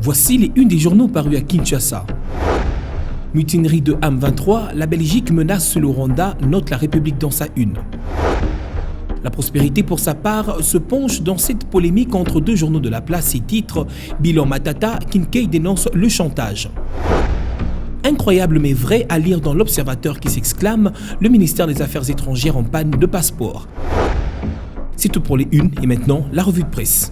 Voici les unes des journaux parus à Kinshasa. Mutinerie de M23, la Belgique menace le Rwanda, note la République dans sa une. La Prospérité, pour sa part, se penche dans cette polémique entre deux journaux de la place et titre « Bilan Matata, Kinkei dénonce le chantage ». Incroyable mais vrai à lire dans l'Observateur qui s'exclame « Le ministère des Affaires étrangères en panne de passeport ». C'est tout pour les unes et maintenant la revue de presse.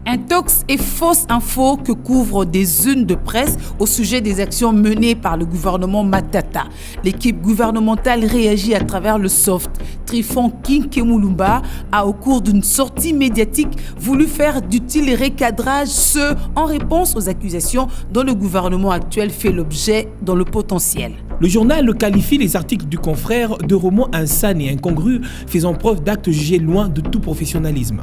Intox et fausses infos que couvrent des unes de presse au sujet des actions menées par le gouvernement Matata. L'équipe gouvernementale réagit à travers le soft. Trifon Kinkemulumba a, au cours d'une sortie médiatique, voulu faire d'utiles recadrages, ce en réponse aux accusations dont le gouvernement actuel fait l'objet dans le potentiel. Le journal qualifie les articles du confrère de romans insane et incongrus, faisant preuve d'actes jugés loin de tout professionnalisme.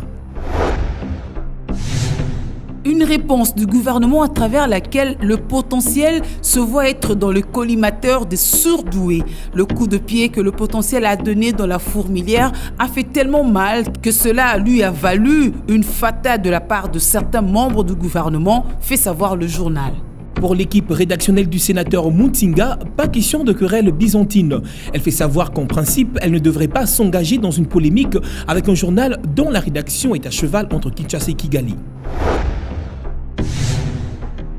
Une réponse du gouvernement à travers laquelle le potentiel se voit être dans le collimateur des surdoués. Le coup de pied que le potentiel a donné dans la fourmilière a fait tellement mal que cela lui a valu une fatale de la part de certains membres du gouvernement, fait savoir le journal. Pour l'équipe rédactionnelle du sénateur Mutinga, pas question de querelle byzantine. Elle fait savoir qu'en principe, elle ne devrait pas s'engager dans une polémique avec un journal dont la rédaction est à cheval entre Kinshasa et Kigali.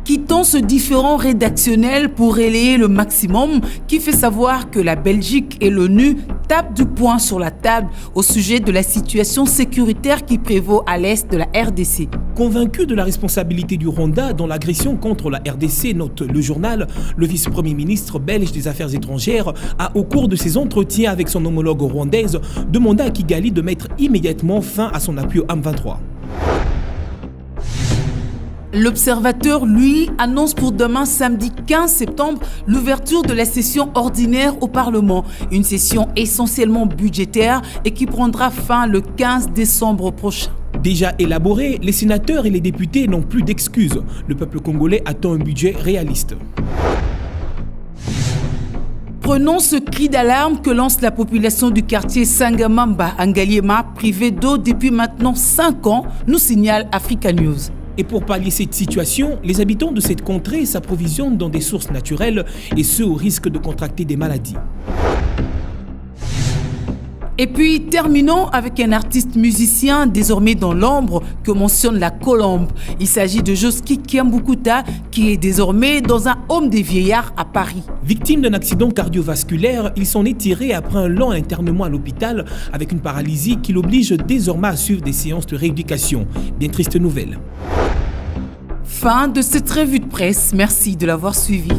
Quittons ce différend rédactionnel pour relayer le maximum qui fait savoir que la Belgique et l'ONU tapent du poing sur la table au sujet de la situation sécuritaire qui prévaut à l'est de la RDC. Convaincu de la responsabilité du Rwanda dans l'agression contre la RDC, note le journal, le vice-premier ministre belge des Affaires étrangères a, au cours de ses entretiens avec son homologue rwandaise, demandé à Kigali de mettre immédiatement fin à son appui au M23. L'Observateur, lui, annonce pour demain, samedi 15 septembre, l'ouverture de la session ordinaire au Parlement. Une session essentiellement budgétaire et qui prendra fin le 15 décembre prochain. Déjà élaboré, les sénateurs et les députés n'ont plus d'excuses. Le peuple congolais attend un budget réaliste. Prenons ce cri d'alarme que lance la population du quartier Sangamamba à Ngaliema, privée d'eau depuis maintenant 5 ans, nous signale Africa News. Et pour pallier cette situation, les habitants de cette contrée s'approvisionnent dans des sources naturelles et ce au risque de contracter des maladies. Et puis terminons avec un artiste musicien désormais dans l'ombre que mentionne la Colombe. Il s'agit de Joski Kiambukuta qui est désormais dans un home des vieillards à Paris. Victime d'un accident cardiovasculaire, il s'en est tiré après un long internement à l'hôpital avec une paralysie qui l'oblige désormais à suivre des séances de rééducation. Bien triste nouvelle. Fin de cette revue de presse. Merci de l'avoir suivi.